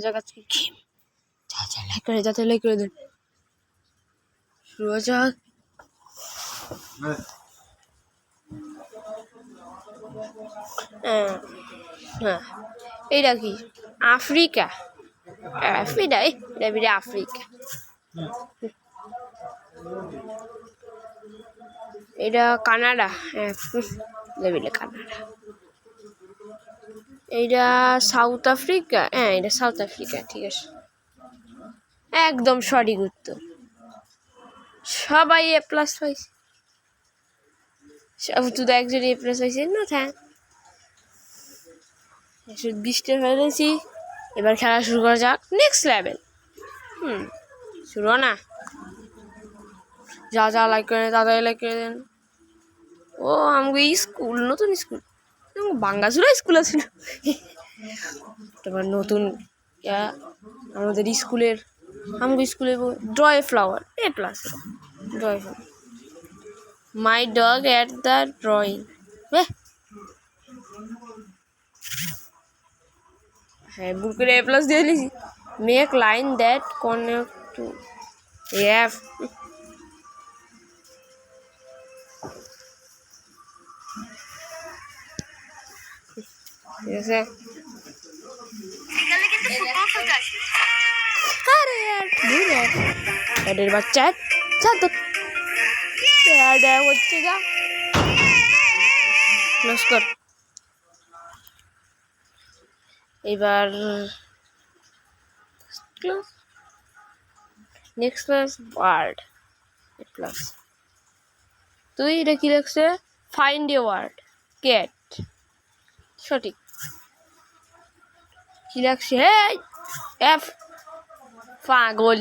যাক আজকে গেম যা লাইক করে যাতে লাইক করে দেন শুরু যাক হ্যাঁ এইটা কি আফ্রিকা আফ্রিকা এটা কানাডা কানাডা এইটা সাউথ আফ্রিকা এটা সাউথ আফ্রিকা ঠিক আছে একদম সঠিক উত্তর সবাই A+ পাইছে শুধু একজন A+ পাইছে না থ্যাংক 120টা ফেলেছি এবার খেলা শুরু করা যাক নেক্সট লেভেল শুরু না যা লাইক করে তাড়াতাড়ি লাইক করে দেন ও আমাকে স্কুল নতুন স্কুল বাঙ্গাসুরা স্কুল আছে না তোমার নতুন আমাদের স্কুলের আমাকে স্কুলে draw a flower A+ draw a flower my dog at the drawing হ্যাঁ ভুল করে A+ দিয়ে দিয়েছি make line that connect to F ঠিক আছে আরে এদের বাচ্চা তো হচ্ছে যা নমস্কার এবার নেক্সট ক্লাস ওয়ার্ড প্লাস তুই এটা কি লিখছে ফাইন্ড এ ওয়ার্ড ক্যাট সঠিক কি লাগছে হেই এফ পাগল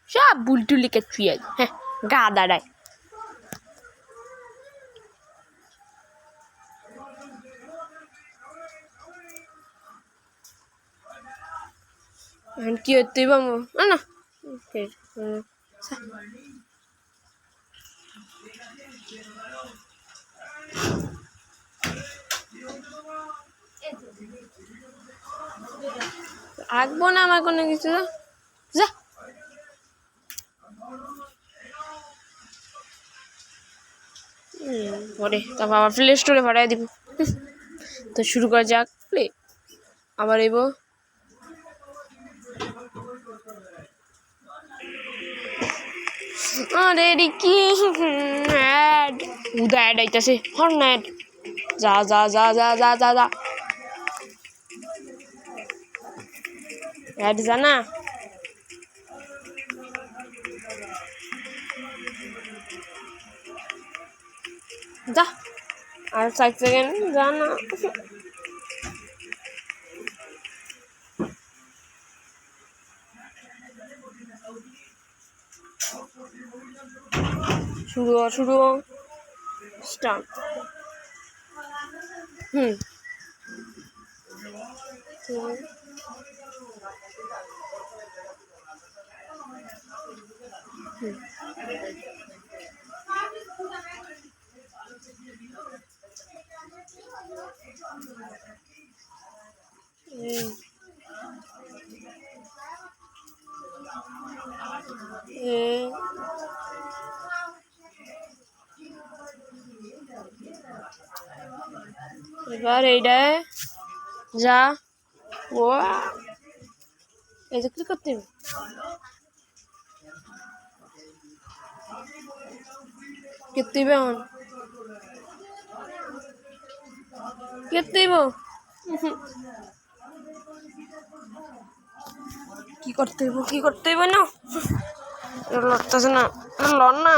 সব বুলটু লিখে ছুঁয়ে হ্যাঁ গা দাঁড়ায় কি হতে না আঁকবো না আমার কোনো কিছু যা পরে তারপর আবার প্লে স্টোরে পাঠাই দিব তো শুরু করা যাক প্লে আবার এবো আরে কি অ্যাড উদা অ্যাড আইতাছে হর না অ্যাড যা অ্যাড জানা যা আর 5 সেকেন্ড জানা শুরু স্টার্ট এবার এইটা যা ও এই যে কি করতে হবে কেতে বেন কি করতে হইব না লড়তেছে না লড় না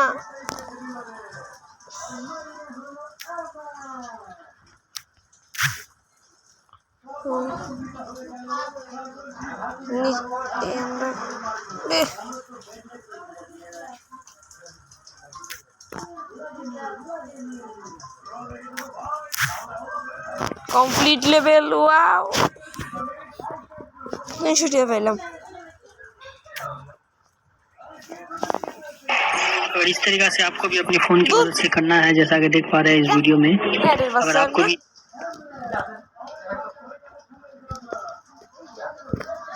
কমপ্লিট লেভেল ওয়াও 900 টাকা পেলাম और इस तरीके से आपको भी अपने फोन की मदद से करना है जैसा कि देख पा रहे हैं इस वीडियो में अगर आपको भी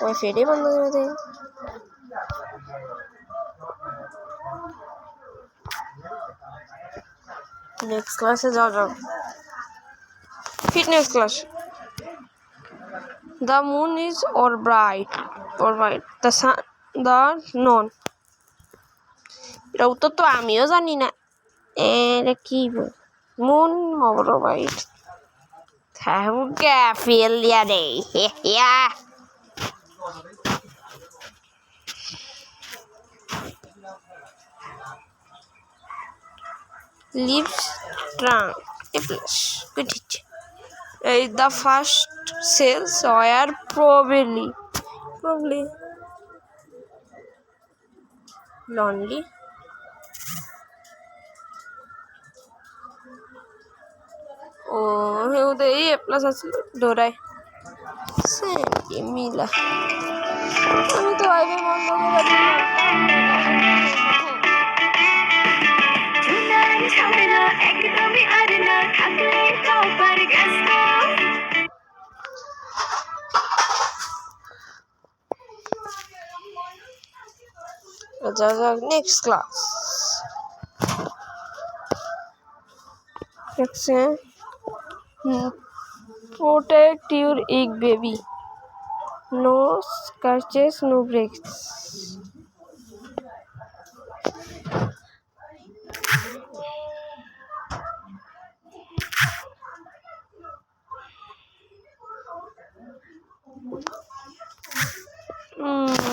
ওই ফেরে বন্ধ করে দেয়। নেক্সট ক্লাসে যাও যাও। Fitness class. The moon is or bright the sun the non. এটা উত্তর তো আমিও জানি না। এটা Ki Moon or bright? Fail দিয়া রে। Leaves trunk. Good hit. The first cells were probably lonely. ওদের এই প্লাস আছে ডোরায় মিলা। আমি তো আইবে বন্ধ করে দিলাম। Next class. Protect your egg, baby. No scratches, no breaks.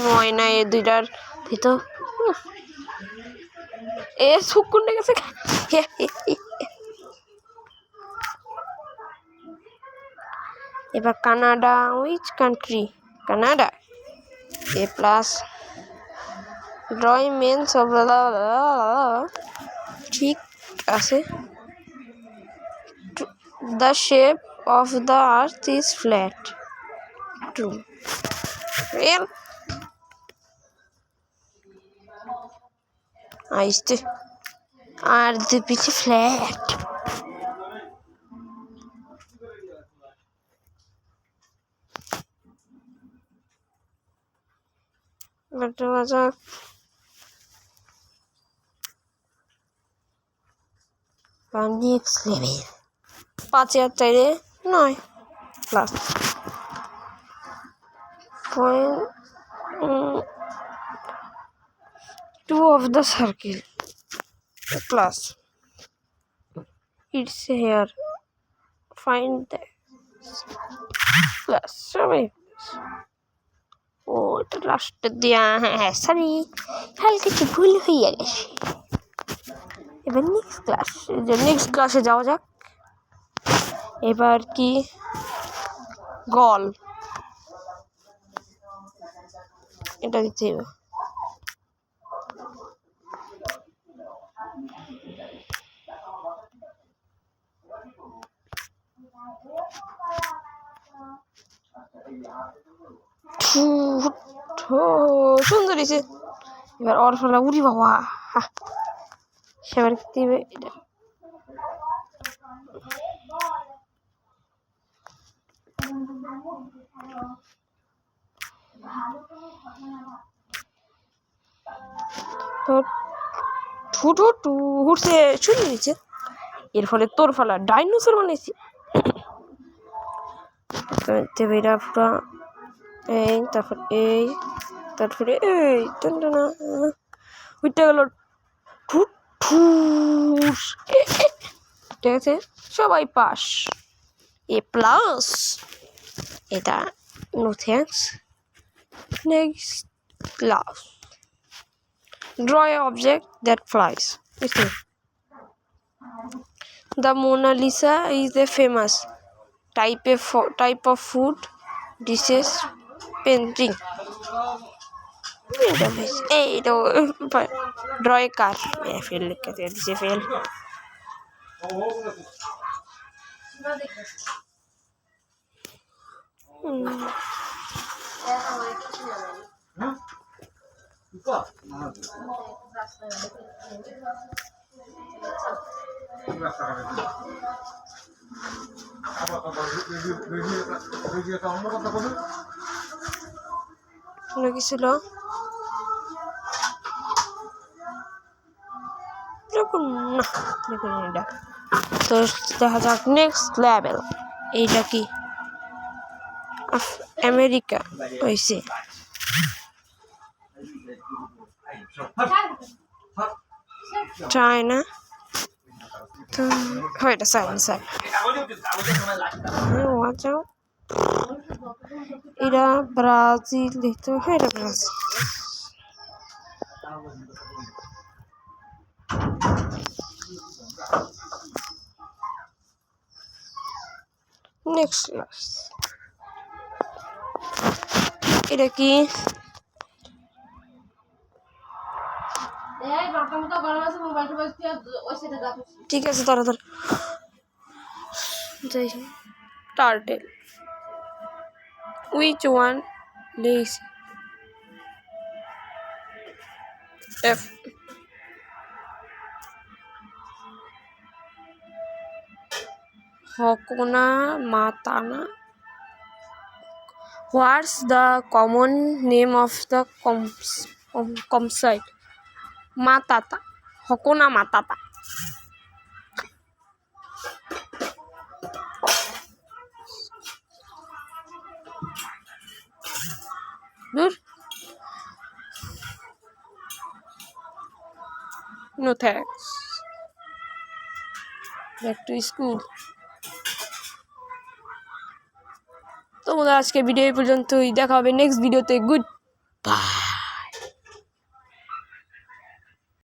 ময়না এই দুইটার ভিতর সুকুন গেছে। এবার Canada. Which country? Canada. A plus. ড্রয় মেন্স অফ ঠিক আছে। The shape of the earth is flat. True. Real. আইসতে আর the pitch flat. But was a next level. 5 9 plus point 2 of the circle plus it's here. Find the plus sorry. এটা লাস্টে দিয়া হ্যাঁ সরি হালকা একটু ভুল হয়ে গেছে। এবার নেক্সট ক্লাসে যাওয়া যাক। এবার কি গল এটা দিতে হবে। সুন্দর হয়েছে। এবার ওর ফলা উড়ি বাবা সেবার দিবে এটা। উঠছে শুরু হয়েছে। এর ফলে তোর ফলা ডাইনোসর বানিয়েছি। এরা পুরা এই তারপর এই তারপরে এই টানা উঠতে গেল ঠিক আছে সবাই পাস। A plus. এটা no thanks. Next class. Draw an object that flies. Listen. The Mona Lisa is a famous type of food dishes painting. Hey, draw a car. Fail. This fail. কি ছিল দেখুন না, দেখুন এটা তো দেখা যাক নেক্সট লেভেল। এইটা কি আমেরিকা হয়েছে, চায়না তো হয় এটা চায়না চায়না যাও এরা ব্রাজিল দেখতে হয়, এটা ব্রাজিল। নেক্সট ক্লাস এটা কি ঠিক আছে তাড়াতাড়ি যাই। Turtle which one lays F Hakuna Matata. What's the common name of the campsite? Matata. Hakuna Matata. Good. No thanks. Back to school. তো আজকে ভিডিও এই পর্যন্তই, দেখা হবে নেক্সট ভিডিওতে। Good bye.